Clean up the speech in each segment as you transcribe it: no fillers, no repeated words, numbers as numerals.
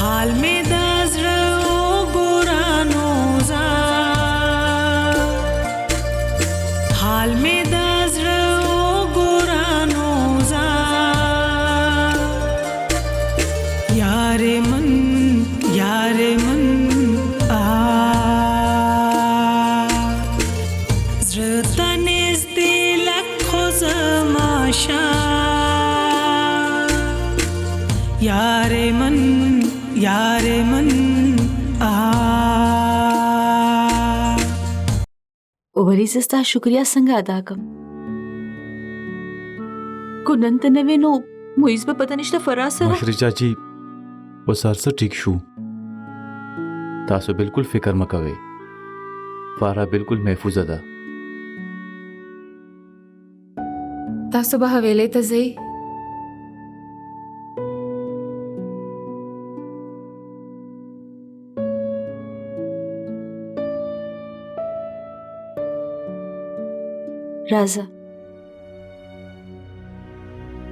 حال می د زړه وګرانو زه حال می د زړه وګرانو زه یار من زړه ته نږدې لکه زماشا یار من ولی زستا شکریا څنګه ادا کوم کو نن ته نه وینو مویز په پته نشته فراز سره مشري چاچی وسار څه ټیک شو تاسو بالکل فکر مکوئ فارا بالکل محفوظه ده تاسو به حویلې ته ځئ راځه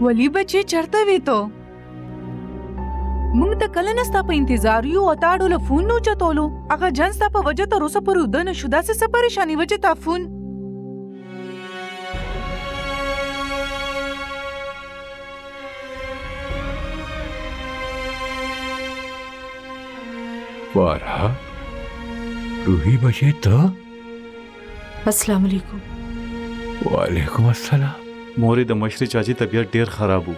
ولی بچی چرته وې ته موږ ته کله نه ستا په انتظار یو او تا ډوله فون نو چتولو هغه جن ستا په وجه تر اوسه پورې وده نه شو داسې څه پریشاني وه چې تا فون فارا روحی بچے ته السلام علیکم وعلیکم السلام مورې د مشري چاچی طبیعت ډیر خراب وو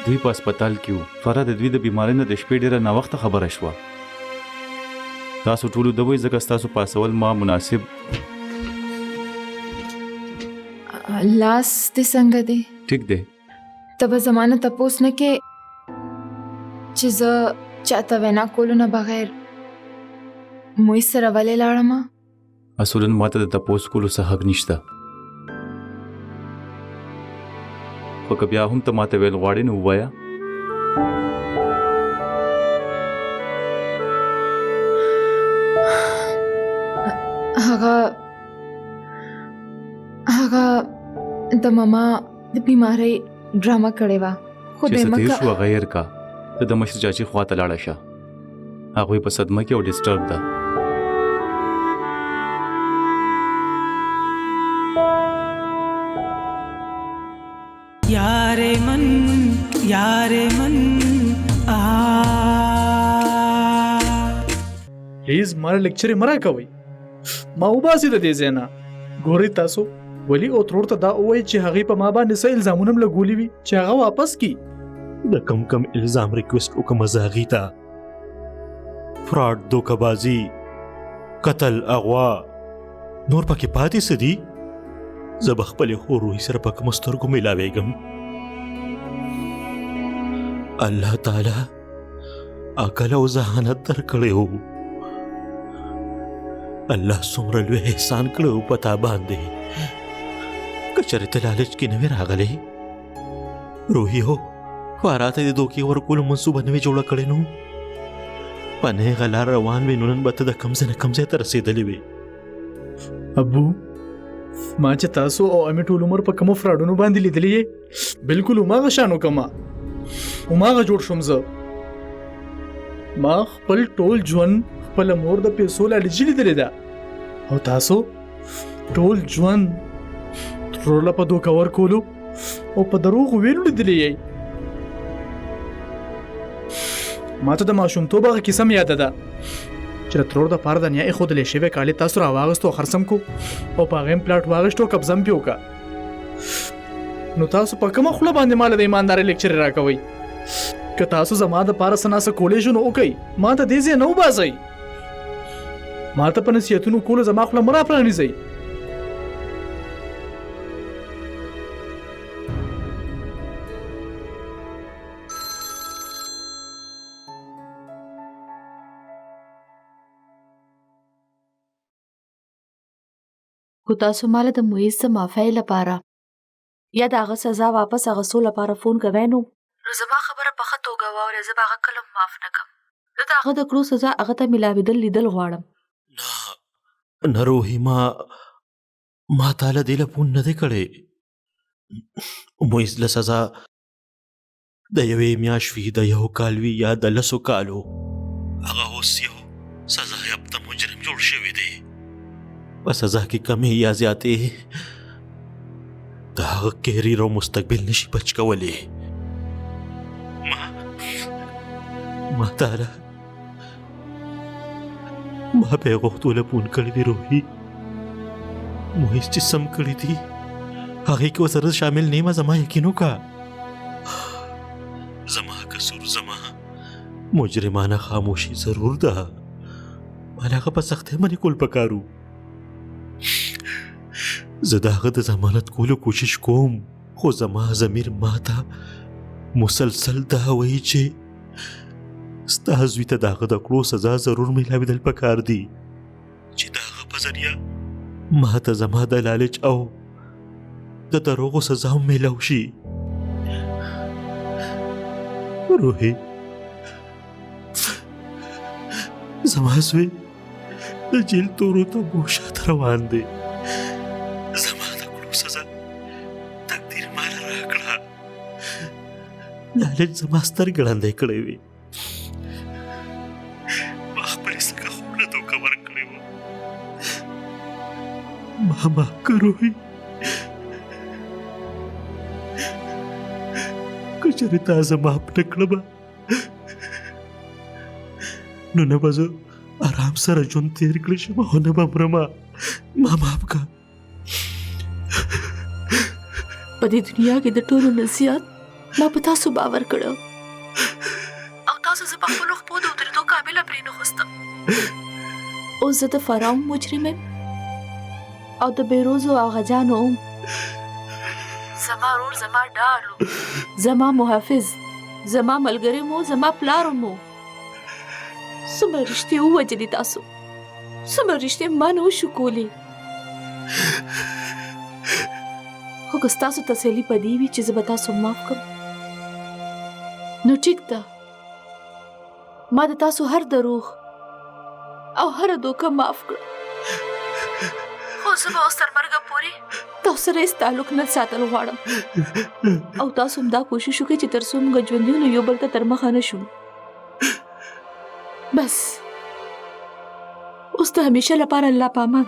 دوی په هسپتال کې وو فرا د دوی د بیمارۍ نه د شپې ډیره ناوخته خبره شوه تاسو ټولو د وای ځکه ستاسو پاسول ما مناسب لاس دې څنګه دی ټیک دی ته به زمانه تپوس نه کې چې زه چاته وینا کولو نه بغیر موی سره ولې لاړم اصولا ماته د تپوس کولو څه حق نشته خو که بیا هم ته ماته ویل غواړې نو ووایه هغه د ماما د بیمارۍ ډرامه کړې وه خو چې د څه تیر مکه شو غیر کا ته د مشر چاچی خواته لاړه شه هغوی په صدمه کې او ډسټرب ده یار من پلیز مال لیکچر مرا کوي ما وباسي د دې زینا ګوري تاسو ولی او ترور ته دا وای چې هغه په ما باندې څه الزامونه لګولي وي چې هغه واپس کی د کم الزام ریکوست وکم زاغی تا فراډ دوکبازی قتل اغوا نور پکې پاتې سدي زه بخپل روحي سره پک مسترګو ملاويږم الله تعالی عقل او ذهانت درکړیو الله څومره لوی احسان کړو پتا باندې کچره ته لالچ کې نه راغلې روحي هو فاراته د دوکي ورکول منصوبه نه جوړه کړې نو پنه غلا روان وینون بته د کمزه تر رسیدلې وي ابو ما چې تاسو او امي ټول عمر په کوم فراډونو باندې لیدلې بالکل ما غشانو کما او ما جوړ شوم زه ما خپل ټول ژوند خپل مور د پیسو لالچ لیدلې ده او تاسو ټول ژوند ترول په دوکا ورکولو او په دروغ ویلو لیدلې ما ته د ماشومتوب هغه کیسه مې یاد ده چې ترور د پاره د نیا خود له شیوه کالي تاسو را واغستو خرسم کو او په غیم پلاټ واغشتو قبضم پیو کا نو تاسو په کومه خله باندې مال د ایماندار لیکچر راکوي که تاسو زما د پاره سناسه کولې شنو اوکي ما ته دې نه وباسي ما ته په نصیحتونو کول زما خله مرا پرانیزي خو تاسو مال د مویز د معافی لپاره یا د هغه سزا واپس اغوستو لپاره فون کوئ نو زما خبره په ښه توګه واورئ زه به هغه کله معاف نه کړم زه د هغه د کړو سزا هغه ته ملاوېدل لیدل غواړم نه روحي ما تعالی دې له فون نه دی کړی مویز له سزا د یوې میاشت وي د یو کال وي یا د لسو کالو هغه اوس یو سزا یافته مجرم جوړ شوی دی. په سزا کې کمې یا زیاتې د هغه کیریر او مستقبل نشي بچ کولی. ما تعالی ما به یې غوښتو لپون کړی دی روحي. محیط چې سم کړی دی هغې کې ورسره شامل نه یم. زما یقین وکړه زما قصور زما مجرمانه خاموشي ضرور ده. ما هغه په سختۍ باندې کول پکارو. زه د هغه د ضمانت کولو کوشش کوم خو زما ضمیر ماته مسلسل دا وایي چې ستا زوی ته د هغه د کړو سزا ضرور میلاوېدل پکار دي چې د هغه په ذریعه ما ته زما د لالچ او د دروغو سزا هم میلاو شي. روحي زما زوی د جیل تورو ته بوشاته روان دی. زما د کړو سزا تقدیر ماله راکړه. لالچ زما سترګې ړندې کړې وې. ما خپلې څخه خوله دوکه ورکړې وه. ما معاف کړه روحي. که چېرې تا زه معاف نه کړم نو نه به زه آرام سره ژوند تېر کړی شم او نه به مرم. ما معاف کړه. په دې دنیا کې د ټولو نه زیات ما په تاسو باور کړو او تاسو زه په خپلو خپو د ودرېدو قابله پرې نه خوستم. اوس زه د فرعون مجرم یم او د بېروزو اغاجانو هم. زما ورور زما ډار و، زما محافظ، زما ملګری مو، زما پلار مو. څومره رښتې ووجلې تاسو، څومره رښتې ما نه وشو کولی. خو که ستاسو تسلي په دې وي چې زه به تاسو معاف کړم نو ټیک ده. ما د تاسو هر دروغ او هر دوکه معاف کړه. خو زه به اوس تر مرګه پورې تاسو سره هېڅ تعلق نه ساتل غواړم او تاسو هم دا کوشش وکړئ چې تر څو موږ ژوندي یو یو بل ته تر مخه نه شو. بس اوس د همیشه لپاره الله پامان.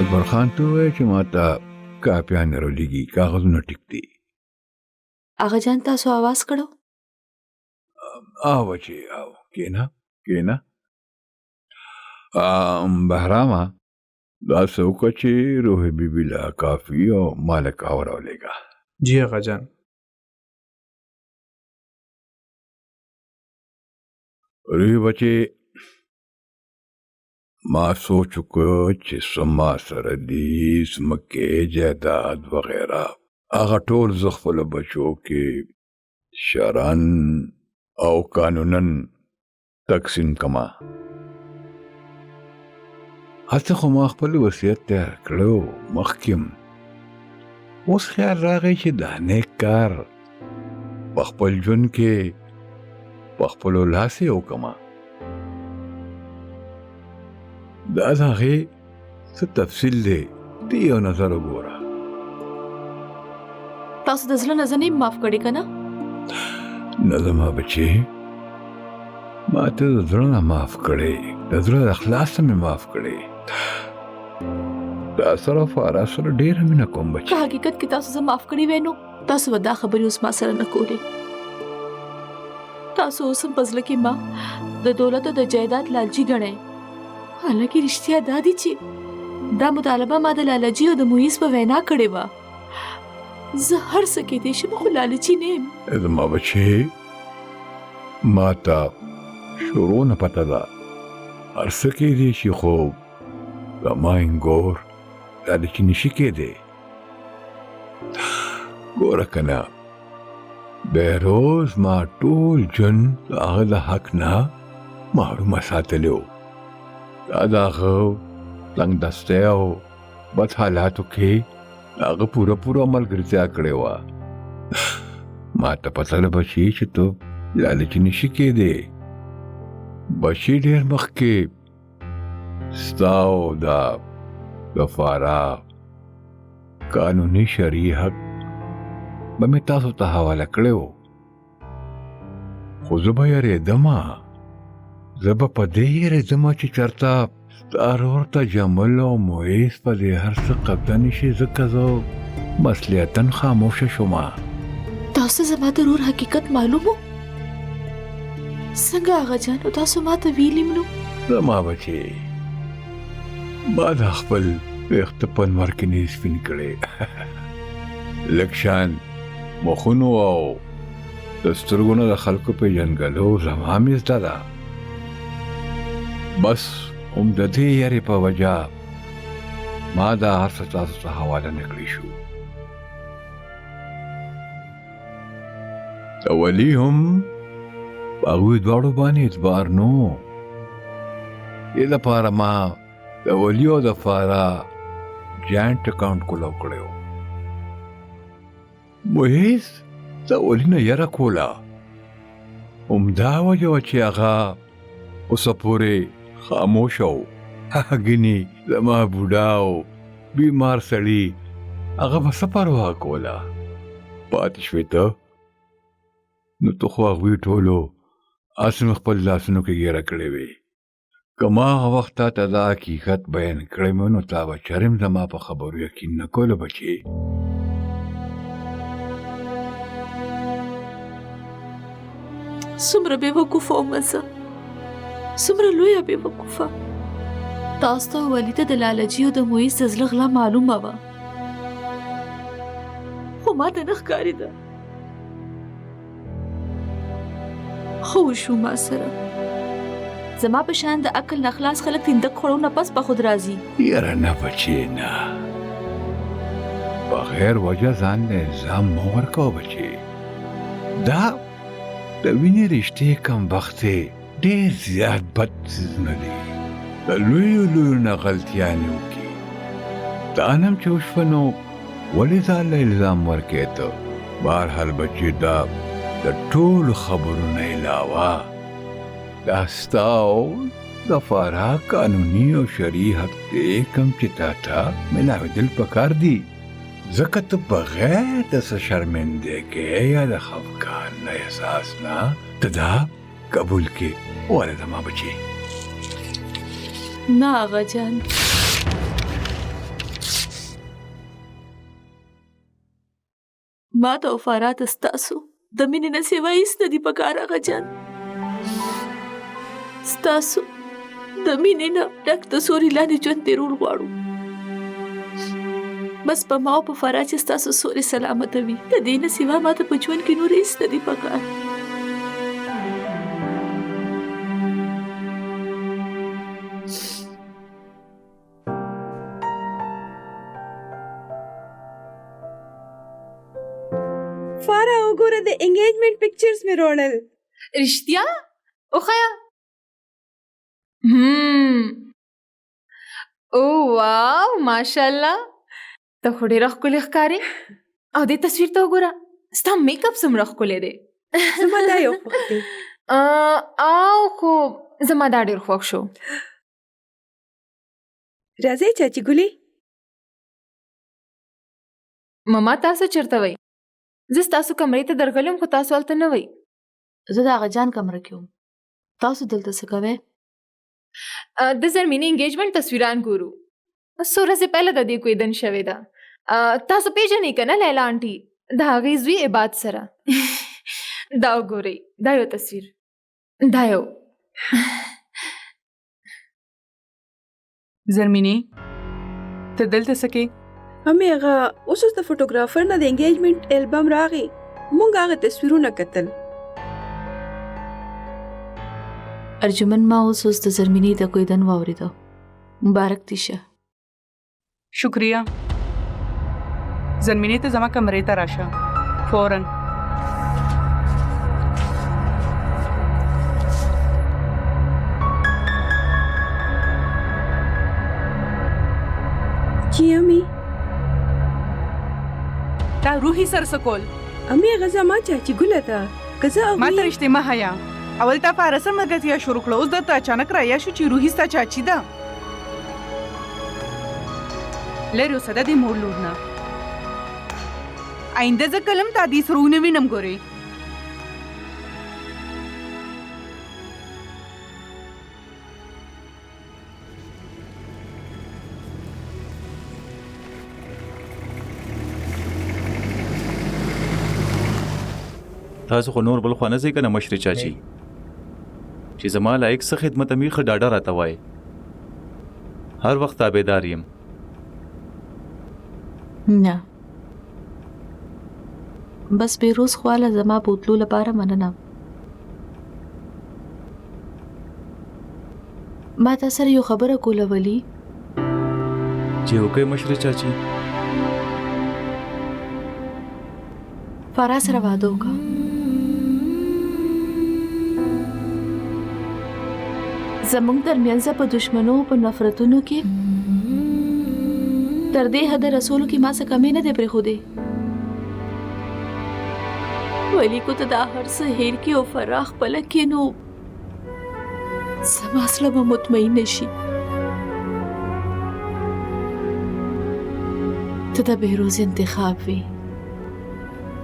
اکبر خان ته ووایه چې ما ته کاپیان راولېږي، کاغذونه ټیک دي. آغا جان تاسو آواز کړو؟ آو بچې آو، کېنه کېنه. بهرامه داسې وکړه چې روحي بیبي له کافي او ما له قهوه راولېږه. جی آغا جان. روحي بچې ما سوچ وکړ چې څه ما سره دي ځمکې جایداد وغیره هغه ټول زه خپلو بچو کې شرعن او قانونن تقسیم کما. هڅه خو ما خپل وصیت تیار کړو مخکې. اوس خیال راغی چې دا نیک کار په خپل ژوند کې په خپلو لاسې وکړمه. دا د هغې څه تفصیل دی دې یو نظر وګوره. تاسو د زړه نه زه نه یم معاف کړې که نه؟ نه زما بچې، ما ته د زړه نه معاف کړې، د زړه د اخلاص نه مې معاف کړې. تا سره او فارا سره ډېره مینه کوم بچې. که حقیقت کې تاسو زه معاف کړې وای نو تاسو به دا خبرې اوس ما سره نه کولې. تاسو اوس هم په زړه کې ما د دولت او د جایداد لالچي ګڼئ. حالانکه رښتیا دا دي چې دا مطالبه ما د لالچي او د محیط په وینا کړې وه. زه هر څه کیدای شم خو لالچي نه یم. زما بچې، ما ته شروع نه پته ده، هر څه کیدای شي خو زما انګور لالچي نشي کیدی. ګوره که نه بهروز ما ټول ژوند د هغه د حق نه محرومه ساتلی و. دا د هغه تنګ دستی او بد حالاتو کې هغه پوره ملګرتیا کړې وه. ما ته پته ده بچې چې ته لالچي نشي کیدی. بچی ډېر مخکې ستا او د فارا قانوني شرعي حق به مې تاسو ته حواله کړی و، خو زه به یېرېدمه، زه به په دې یېرېدمه چې چېرته ستا ورور ته جمل او معیز په دې هر څه قبضه نه شي، ځکه زه مسلحتاً خاموشه شومه. تاسو زما د ورور حقیقت معلوم و؟ څنګه هغه جان او تاسو ما ته ویلي نو؟ زما بچې، ما د خپل ویښته په لمر کې نه سپین کړی، لږ شان مخونو او د سترګو نه د خلکو پېژنګلو زما مې زده ده. بس هم د دې یارې په وجه ما دا هر څه تاسو ته حواله نه کړی شو. د ولي هم په هغوی دواړو باندې اعتبار نو، دې لپاره ما د ولي او د فارا جاینټ اکاونټ کولاو کړی و. محیز د ولي نه یره کوله، همدا وجه وه چې هغه اوسه پورې خاموشه و. ګینې زما بوډا او بیمار سړي هغه به څه پروا کوله، پاتې شوې ته نو ته خو هغوی ټولو هسې مې خپل لاسونو کې ګیره کړې وې. که ما هغه وخت تا ته دا حقیقت بیان کړی مې نو تا به چرم زما په خبرو یقین نه کوله بچې. څومره بېوقوفه ومه زه، څومره لویه بېوقوفه. تاسو ته ولي ته د لالجي او د معیز د زړه غلا معلومه وه، خو ما ته نه ښکارېده. خو وشو ما سره، زما په شان د عقل نه خلاص خلک تندک خوړو نه پس په خود راځي. یاره نه بچې نه، بغیر وجه ځان له الزام مه ورکوه بچې. دا د وینې رشتې کمبختې ډېر زیات بد څیزونه دي، د لویو لویو نه غلطیانې وکړي. دا نم چې وشوه نو ولې ځان له الزام ورکوې ته؟ بهرحال بچې دا د ټولو خبرو نه علاوه دا ستا او د فارا قانوني او شرعي حق دی کوم چې تا ته ملاوېدل پکار دي، ځکه ته بغیر د څه شرمندګۍ یا د خفګان نه احساس نه ته دا قبول کړې. ولې زما بچې؟ نه آغا جان، ما ته او فارا ته ستاسو د مینې نه سوا هېڅ نه دي پکار آغا جان. ستاسو د مینې نه ډک د سوري لاندې ژوند تېرول غواړو. بس په ما او په فارا چې ستاسو سوري سلامته وي، د دې نه سوا ما ته په ژوند کې نور هېڅ نه دي پکار. فارا وګوره د انګیجمنٹ پکچرز مې روړل. رښتیا؟ وښیه. او واو ماشاءالله، ته خو ډېره ښکلې ښکارې. او دې تصویر ته وګوره، ستا میک اپ څومره ښکلی دی. زما دا یو خوښ دی. او خو زما دا ډېر خوښ شو. راځئ چاچی ګلې. ماما تاسو چېرته وئ؟ زه ستاسو کمرې ته درغلی یم، خو تاسو هلته نه وئ. زه د هغه جان کمره کې وم، تاسو دلته څه کوئ؟ د زرمینې انګیجمنټ تصویران ګورو. څو ورځې پهله د دې کویدن شوې ده. تاسو پیژنئ که نه لیلا آنټي، د هغې زوی عباد سره. دا وګورئ، دا یو تصویر، دا یو. زرمینې ته دلته څه کې؟ همې هغه اوس د فوټوګرافر نه د انګیجمنټ البم راغی، مونږ هغه تصویرونه کتل. ارجمن ما اوس د زرمینې د کویدن واورېده. مبارک دي شه. شکریه. زرمینې ته زما کمرې ته راشه فوراً. چی امي؟ دا روحي سرسکول. امي هغه زما چاچی ګله ده، که زه ما ته رښتې مه حیا. اول تا فارسه ملګرتیا شروع کړه، اوس درته اچانک رایا شو چې روحي ستا چاچی ده. لري اوسه د دې مور لور نه. آینده زه کلم تا دې سره ونه وینم ګورې. تاسو خو نور بل خو نه ځئ که نه مشرې چاچي چې زما لایق څه خدمت امي ښه ډاډه راته وایي. هر وخت تابعدار یم. نه بس بیروز خواله زما بوتلو لپاره مننه. ما تا سره یو خبره کوله ولی چې وکړئ مشرې چاچي. فرا سره واده وکړه. زمونږ ترمنځ په دشمنو په نفرتونو کې تر دې حد رسولو کې ما څه کمی نه دی پرېښودی. ولی کو ته دا هر څه هیر کې او فرا خپله کې نو زما زړه به مطمئن شي. ته د بهروز انتخاب وي.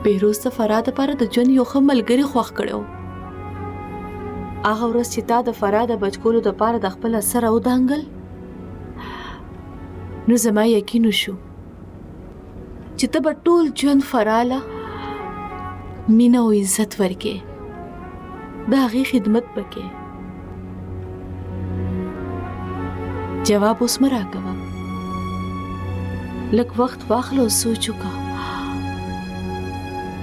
بهروز ته فرا دپاره د ژوند یو ښه ملګري خوښ کړی و. هغه ورځ چې تا د فرا د بچکولو دپاره د خپله سره ودانګل نو زما یقین وشو چې ته به ټول ژوند فرا له مینه او عزت ورکې، د هغې خدمت به کې. جواب اوس مه راکوه، لږ وخت واخله او سوچ وکړه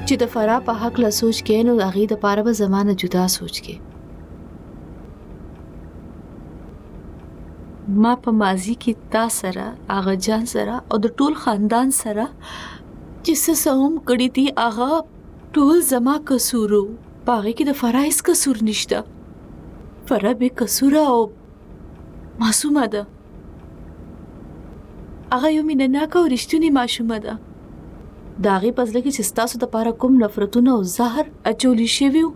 چې د فرا په هکله سوچ کې نو د هغې دپاره به زما نه جدا سوچ کې. ما په ماضي کې تا سره، هغه جان سره او د ټول خاندان سره چې څه هم کړي دي هغه ټول زما قصور و. په هغې کې د فرا هېڅ قصور نشته. فرا بې قصوره او معصومه ده. هغه یو مینهناکه او رښتونې ماشومه ده. د هغې په زړه کې چې ستاسو دپاره کوم نفرتونه او زهر اچولی شوي وو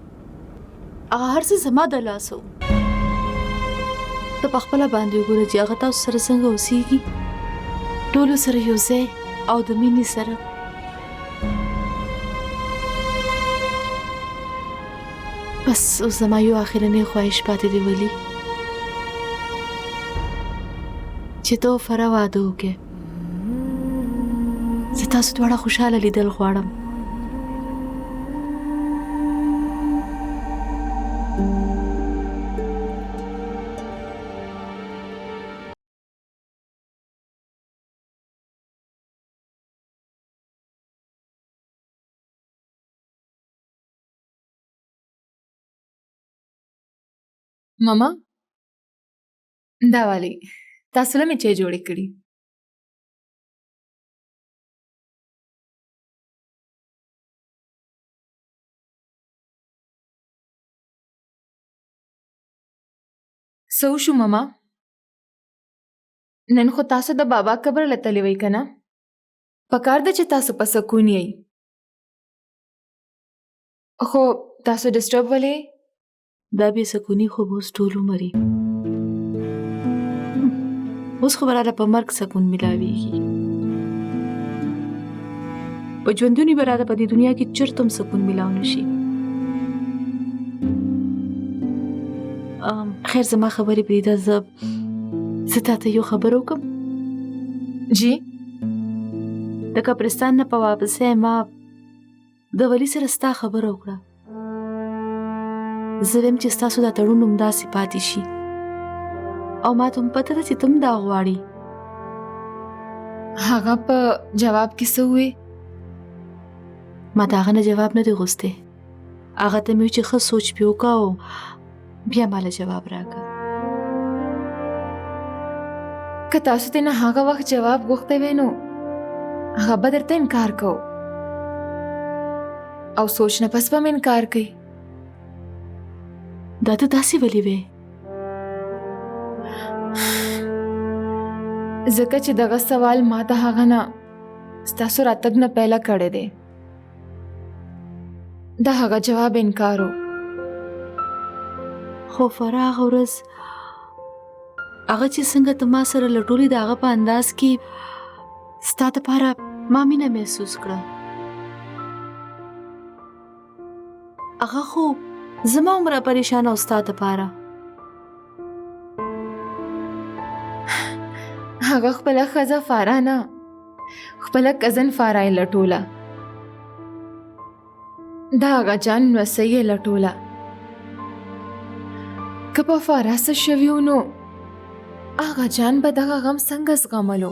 هغه هر څه زما د لاسه وو. ته په خپله باندې وګوره چې هغه تاسو سره څنګه اوسېږي، ټولو سره یو ځای او د مینې سره. بس اوس زما یو آخرنی خواهش پاتې دی ولی چې ته او فرا واده وکړې. زه تاسو دواړه خوشحاله لیدل غواړم. ماما دا والی تاسو له مې چای جوړې کړي. څه وشو ماما؟ نن خو تاسو د بابا قبر له تللی وئ که نه؟ پکار ده چې تاسو په سکون یئ. خو تاسو ډسټرب ولې؟ دا بې سکوني خو به اوس ټول عمر وي. اوس خو به راله په مرګ سکون میلاویږي. په ژوندون به راله په دې دنیا کې چېرته هم سکون میلاو نه شي. خیر زما خبرې پرېږده، زه تا ته یو خبر وکړم. جی؟ د قبرستان نه په واپسۍ ما د ولي سره ستا خبره وکړه. زه ویم چې ستاسو دا تړون همداسې پاتې شي او ما ته هم پته ده چې ته هم دا غواړې. هغه په جواب کې څه ووې؟ ما د هغه نه جواب نه دی غوښتی. هغه ته مې وویل چې ښه سوچ پې وکړه او بیا ماله جواب راکړه. که تاسو ته نه هغه وخت جواب غوښتی وی نو هغه به درته انکار کو او سوچ نه پس به م انکار کوي. دا ته داسې ولې وې؟ ځکه چې دغه سوال ما ته هغه نه ستاسو راتګ نه پهله کړی دی. د هغه جواب انکار و. خو فرا هغه ورځ هغه چې څنګه ته ما سره لټولې د هغه په انداز کې ستا دپاره ما مینه محسوس کړه. هغه خو زما عمره پریشانه او ستا دپاره. هغه خپله ښځه فاره نه، خپله کزن فاره یې لټوله. د هغه جان نوسۍ یې لټوله. که په فاره څه شوي و نو هغه جان به دغه غم څنګه زغملو؟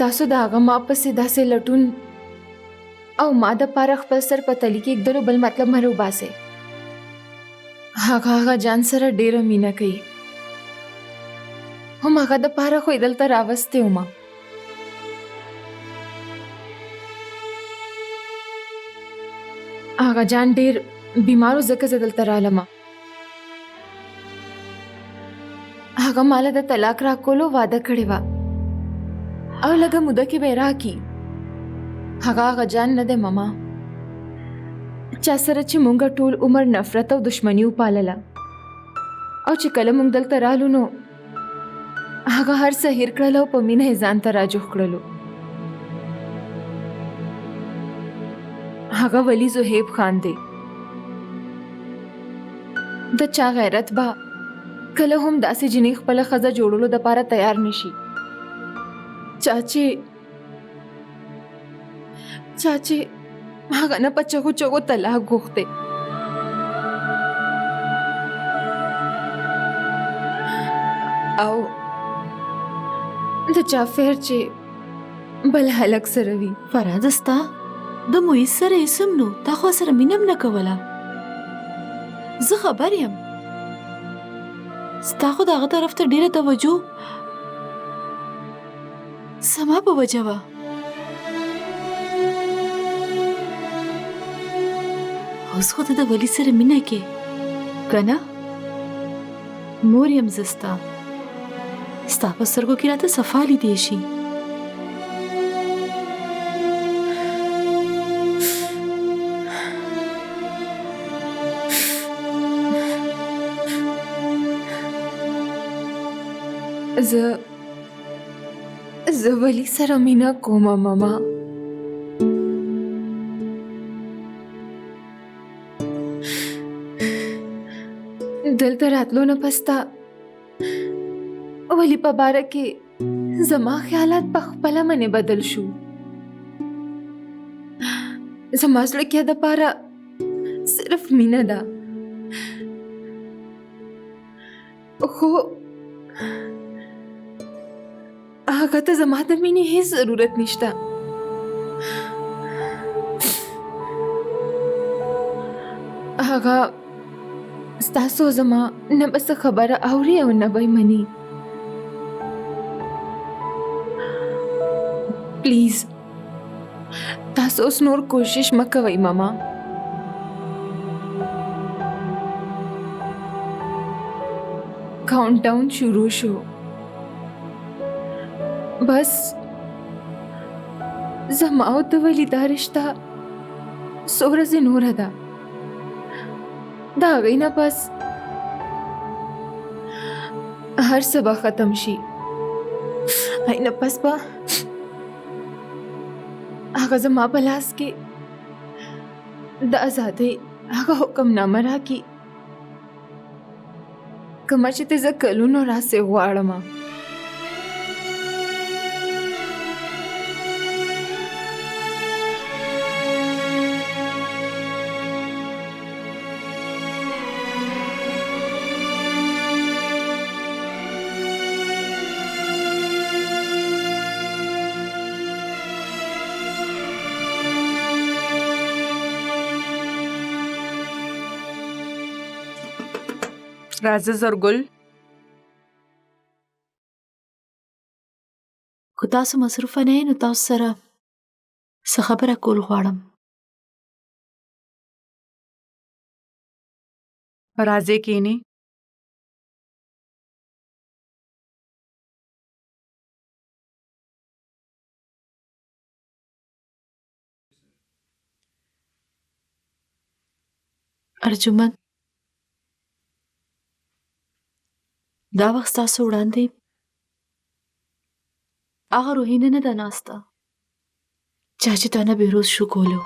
تاسو د هغه ما پسې داسې لټون او ما دپاره خپل سر په تلي کې ایږدلو بل مطلب مه راوباسئ. هغه جان سره ډېره مینه کوي. هم هغه دپاره خو یې دلته راوستې ومه. هغه جان ډېر بیمارو ځکه زه دلته رالمه. هغه ماله د طلاق راکولو وعده کړې وه او لږه موده کې به یې راکي. هغه جان نه دی ماما، چا سره چې مونږ ټول عمر نفرت او دشمني وپالله او چې کله مونږ دلته رالو نو هغه هر څه هیر کړل او په مینه یې ځان ته راجوخ کړلو. هغه ولی زهیب خان دی. د چا غیرت به کله هم داسې جنۍ خپله ښځه جوړولو دپاره تیار نشي. چا چې هغه نه په چغو چغو طلاق غوښتې. او د چا فیر چې بل هلک سره وي. فراد ستا د معیز سره اسم نو تا خو سره مینه هم نه کوله. زه خبر یم ستا خو د هغه طرف ته ډېره توجه سما په وجه وه. اوس خو ته د ولي سره مینه کې که نه؟ مور یم زه ستا په سترګو کې راته صفا لیدی شي. زه ولی سره مینه کومه ماما. دلته راتلو نه پستا ولی په باره کې زما خیالات په خپله منې بدل شو. زما زړه کې دپاره صرف مینه ده، خو هغه ته زما د مینې هیڅ ضرورت نشته. هغه ستاسو زما نه به څه خبره اوري او نه به یې مني. پلیز تاسو اوس نور کوشش مه کوئ ماما. کاونټ ډاون شروع شو. بس زما او د ولی دا رشته څو ورځې نوره ده. د هغې نه پس هر څه به ختم شي. هغې نه پس به هغه زما په لاس کې د ازادۍ هغه حکمنامه راکړي کومه چې ته زه کلونو راسې غواړمه. راځه زرګل. که تاسو مصروفه نه یې نو تاسو سره څه خبره کول غواړم. راځئ کښېنئ. ارجمند دا وخت ستاسو وړاندې هغه روحینه نه ده ناسته چا چې تا نه بېروز شو کولو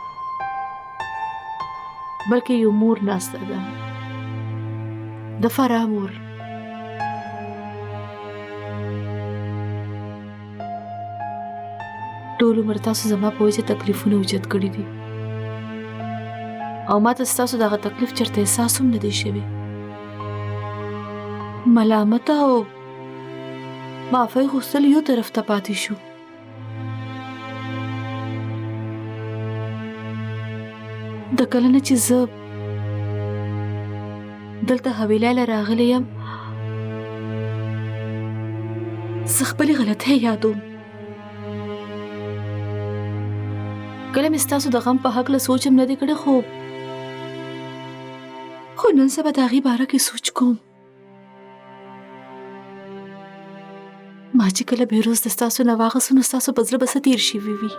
بلکې یو مور ناسته ده د فراه مور ټول عمر تاسو زما په وجه تکلیفونه اوچت کړي دي او ما ته ستاسو دغه تکلیف چېرته احساس هم نه دی شوی ملامت او معافی غوښتل یو طرف ته پاتې شو د کله نه چې زه دلته حویلی له راغلی یم زه خپلې غلطۍ یادوم کله مې ستاسو د غم په هکله سوچ هم نه دی کړی خو نن سبا د هغې باره کې سوچ کوم ما چې کله بېروز د ستاسو نه واخیستو نو ستاسو په زړه به څه تېر شوي وي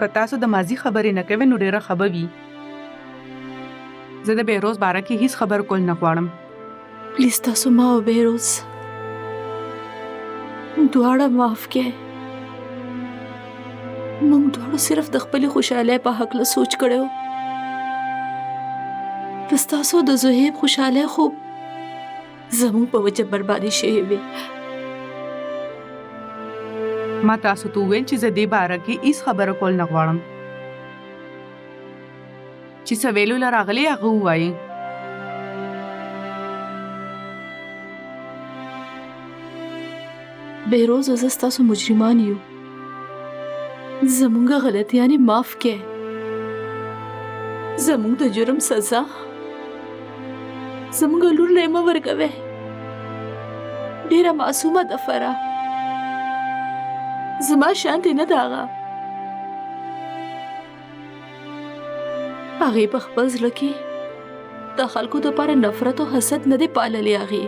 که تاسو د ماضي خبرې نه کوئ نو ډېره ښه به وي زه د بېروز باره کې هیڅ خبر کول نه غواړم پلیز تاسو ما او بېروز دواړه معاف کړئ موږ دواړو صرف د خپلې خوشحالۍ په هکله سوچ کړی و د ستاسو د زهیب خوشحالۍ خو زموږ په وجه بربادي شوې وې ما تاسو ته وویل چې زه دې باره کې هیڅ خبره کول نه غواړم چې څه ویلو له راغلی هغه ووایئ بېروز زه ستاسو مجرمان یو زموږ غلطیانې معاف کړئ زموږ د جرم سزا زموږ لور له مه ورکوئ ډېره معصومه ده فرح زما شانتې نه ده هغه هغې په خپل زړه کې د خلکو دپاره نفرت او حسد نه دی پاللی هغې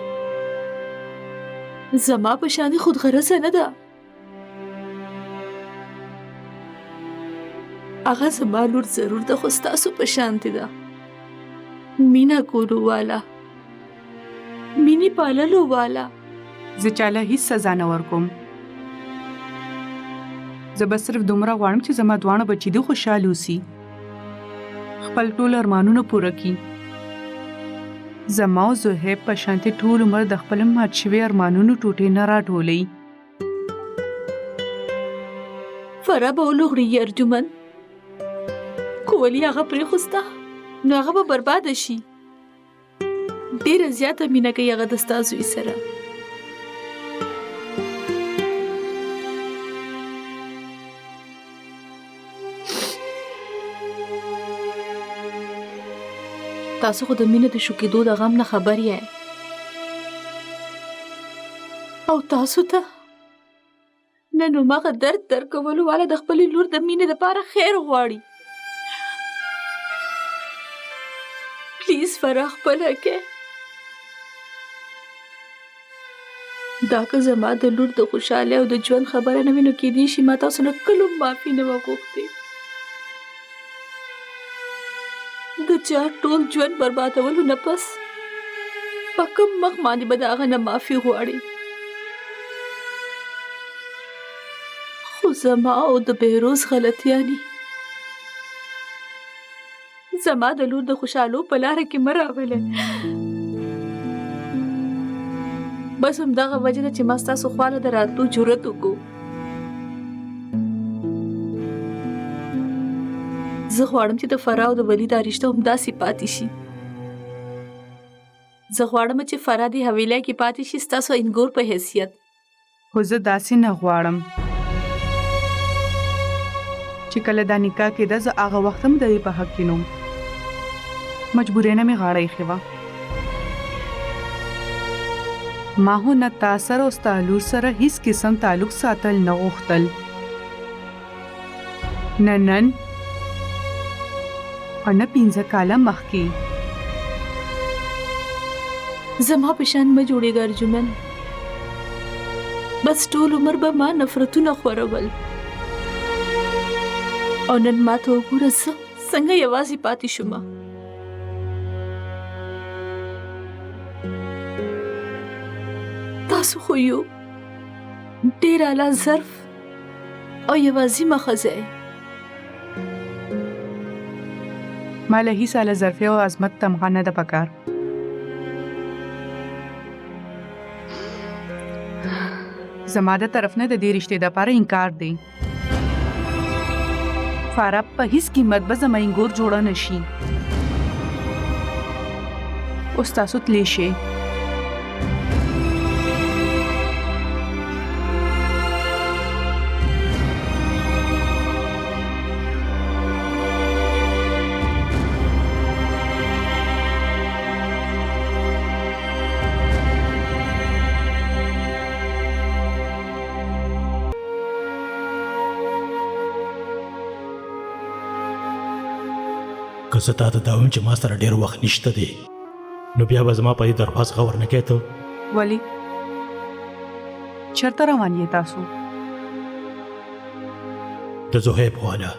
زما په شانې خودغرضه نه ده هغه زما لور ضرور ده خو ستاسو په شانتې ده مینه کولو والا مینې پاللو والا زه چاله هیڅ سزا نه ورکوم زه به صرف دومره غواړم چې زما دواړه بچي دې خوشحاله اوسي خپل ټول ارمانونه پوره کړي زما او زهیب په شانتې ټول عمر د خپل مات شوي ارمانونو ټوټې نه راټولوي فرح به ولغړي ارجمند خو ولې هغه پرېښوسته نو هغه به برباده شي ډېره زیاته مینه کوي هغه د ستا زوی سره تاسو خو د مینې د شوکېدو د غم نه خبر یې او تاسو ته نن هماغه درد درکولو والا د خپلې لور د مینې دپاره خیر غواړي پلیز فرح خپله کې دا که زما د لور د خوشحالۍ او د ژوند خبره نه وي نو کیدای شي ما تاسو نه کله معافي نه وغوښتې د چا ټول ژوند بربادولو نه پس په کوم مخ باندې به د هغه نه معافي غواړې خو زما او د بېروز غلطیانې زما د لور د خوشحالو په لاره کې مه راولئ بس همدغه وجه ده چې ما ستاسو خواله د راتلو جرأت وکړو زه غواړم چې د فرح او د ولي دا رشته همداسې پاتې شي زه غواړم چې فرح دې حویلی کې پاتې شي ستاسو انګور په حیثیت خو زه داسې نه غواړم چې کله دا نکاح کېده زه هغه وخت هم د دې په حق کې نوم مجبورۍ نه مې غاړه ایښې وه ما هو نه تا سره او ستا لور سره هیڅ قسم تعلق ساتل نه غوښتل نه نن او نه 15 کاله مخکې زما په شان مه جوړېږه ارجمند بس ټول عمر به ما نفرتونه خورول او نن ماته وګوره زه څنګه یوازې پاتې شوم. تاسو خو یو ډېر اعلی ظرف او یوازې مخزه. ما له هیڅ اعلی ظرفي او عظمت تمغه نه ده پکار. زما د طرف نه د دې رشتې دپاره انکار دی. فارا په هیڅ قیمت به زما انګور جوړه نشي. اوس تاسو تلی شئ. که زه تا ته دا وایم چې ما سره ډېر وخت نشته دی نو بیا به زما په دې درخواست غور نه کوې ته؟ ولی چېرته روان یې تاسو؟ د زهیب والا.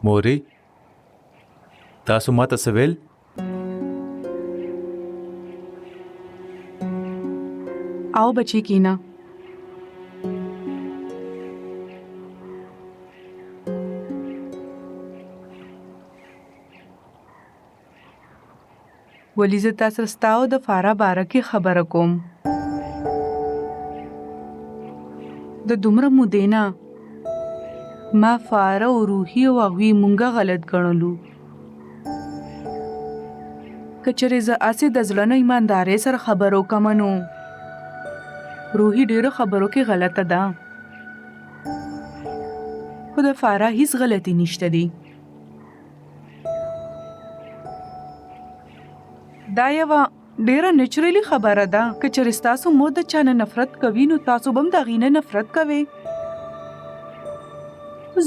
موري تاسو ماته څه ویل؟ आओ बच्ची कीना. ولی زه تاسو ستاو د فارا باره کې خبره کوم. د دومره مودینا ما فارا او روحي او هغوی مونږه غلط ګڼلو. کچره زه اسې د زړه نه ایماندارۍ سره خبرو کوم نو روحي ډیرو خبرو کې غلطه ده. خو د فارا هیڅ غلطي نشته دی. دا یوه ډیره نیچرلی خبره ده که چېرې ستاسو مور د چا نه نفرت کوي نو تاسو به هم د هغې نه نفرت کوئ.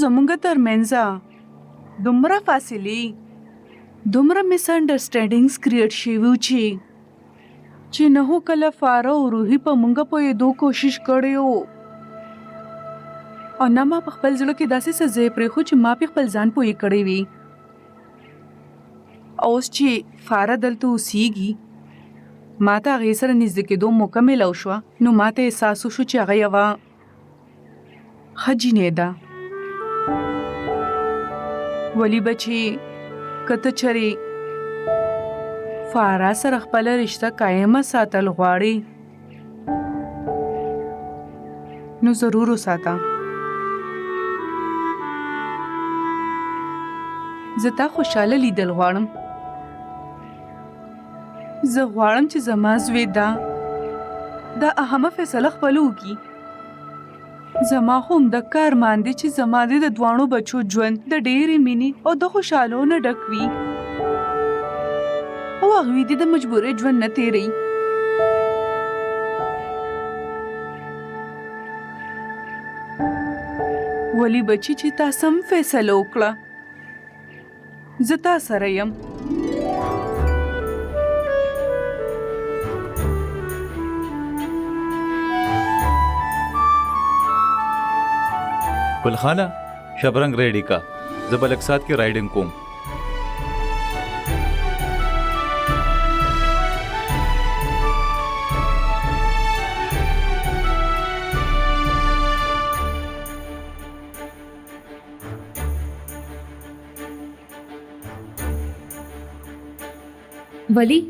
زمونږ ترمنځه دومره فاصلې دومره مس انډرسټینډینګز کریټ شوي چې نه هو کله فارا او روحي په مونږ پوهېدو کوشش کړی و او نه ما په خپل زړه کې داسې څه ځای پرېښود چې ما پې خپل ځان پوهې کړی وي. اوس چې فارا دلته اوسیږي ما ته هغې سره نږدې کېدو موقع میلاو شوه نو ما ته احساس وشو چې هغه یوه ښه جینۍ ده. ولی بچی که ته چېرې فارا سره خپله رشته قایمه ساتل غواړې نو ضرور وساته. زه تا خوشحاله لیدل غواړم. زه غواړم چې زما زوی دا اهمه فیصله خپله وکړي. زما خو همدغه ارمان دی چې زما د دواړو بچو ژوند د ډېرې مینې او د خوشحالو نه ډک وي او هغوی دې د مجبورۍ ژوند نه تېروي. ولی بچی چې تا سم فیصله وکړه زه تا سره یم. ګلخانه شبرنګ ریډي کا زه به لږ ساعت کې رایډینګ کوم. ولی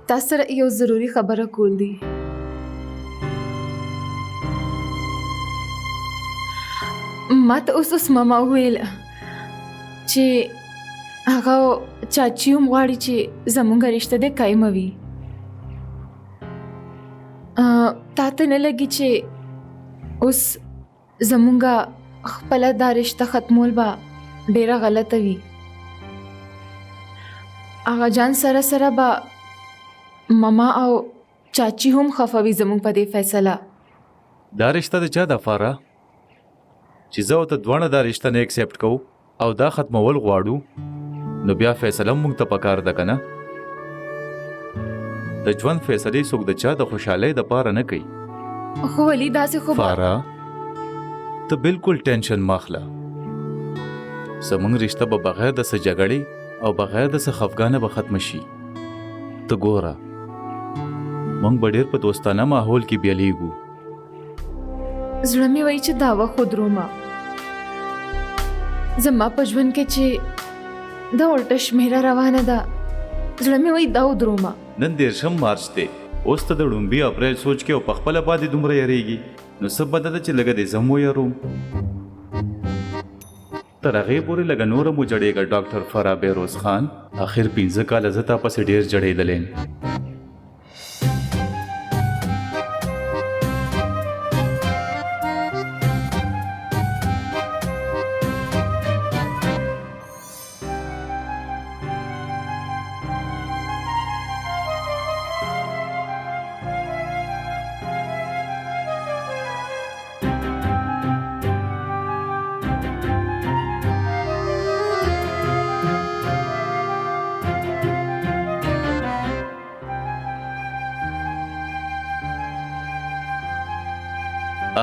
تا سره یو ضروری خبره کول دي. ما ته اوس ماما وویل چې هغه چاچی هم غواړي چې زمونږ رشته دې قایمه وي. تا ته نه لګي چې اوس زمونږ خپله دا رشته ختمول به ډېره غلطه وي. هغه جان سره سره به ماما او چاچی هم خفه وي زمونږ په دې فیصله. دا رشته د چا د فاره چې زه او ته دواړه دا رشته نه اکسپټ کوو او دا ختمول غواړو نو بیا فیصله مونږ ته پکار ده که نه؟ د ژوند فیصلې څوک د چا د خوشحالۍ دپاره نه کوي. خو ولي داسې خو فاره ته بالکل ټینشن مه اخله. زموږ رشته به بغیر د څه جګړې او بغیر د څه خفګانه به ختمه شي. ته ګوره موږ به ډېر په دوستانه ماحول کې بیلیږو. زړه مې وایي چې دا وخت خو درومه. زما په ژوند کې چې دا الټه شمېره روانه ده زړه مې وایي دا ودرومه. نن 13 مارچ دی. اوس ته د ړومبي اپریل سوچ کې او په خپله باندې دومره یریږي نو څه بده ده چې لږه دې زه ویروم. تر هغې پورې لږه نوره مو جړېږه ډاکټر فرا بهروز خان. آخر 15 کاله زه تا پسې ډېر جړېدلیم.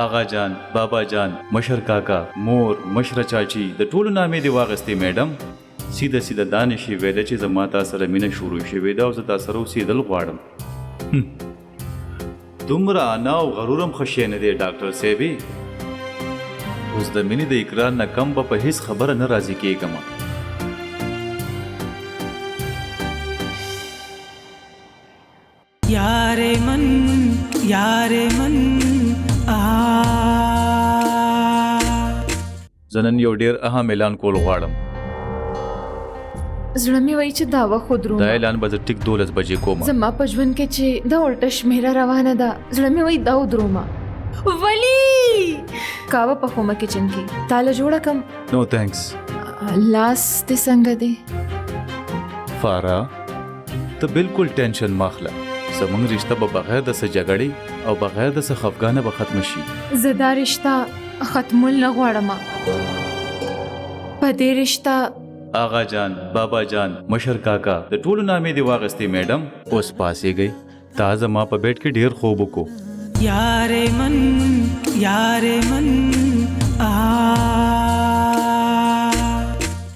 آغا جان، بابا جان، مشر کاکا، مور، مشر چاچی د ټولو نامې دی واغستې میډم. سیده دا نشي ویلی چې زما تا سره مینه شروع شوې ده او زه تا سره اوسېدل غواړم. دومره انا او غرور هم ښه شی نه دی ډاکټر صاحبې. اوس د مینې د اقرار نه کم به په هیڅ خبره نه راضي کېږم. یار من زه نن یو ډېر اهم اعلان کول غواړم. زړه مې وایي چې دا وخت خو دا درومه. اعلان به زه ټیک 12 بجې کوم. زما په ژوند کې چې دا الټه شمېره روانه ده زړه مې وایي دا ودرومه. ولی کاوه پخومه کچن کې تاله جوړه کم. نو تھینکس. لاس دې څنګه دی؟ فارا ته بالکل ټینشن مه اخله. زموږ رشته به بغیر د څه جګړې او بغیر د څه خفګانه به ختمه شي. زه دا رشته ختمول نه غواړم. په دې رشته آغا جان، بابا جان، مشر کاکا د ټولو نامې دی واغستې میډم. اوس پاسېږئ. تا زما په بیټ کې ډېر خوب وکړو. یار من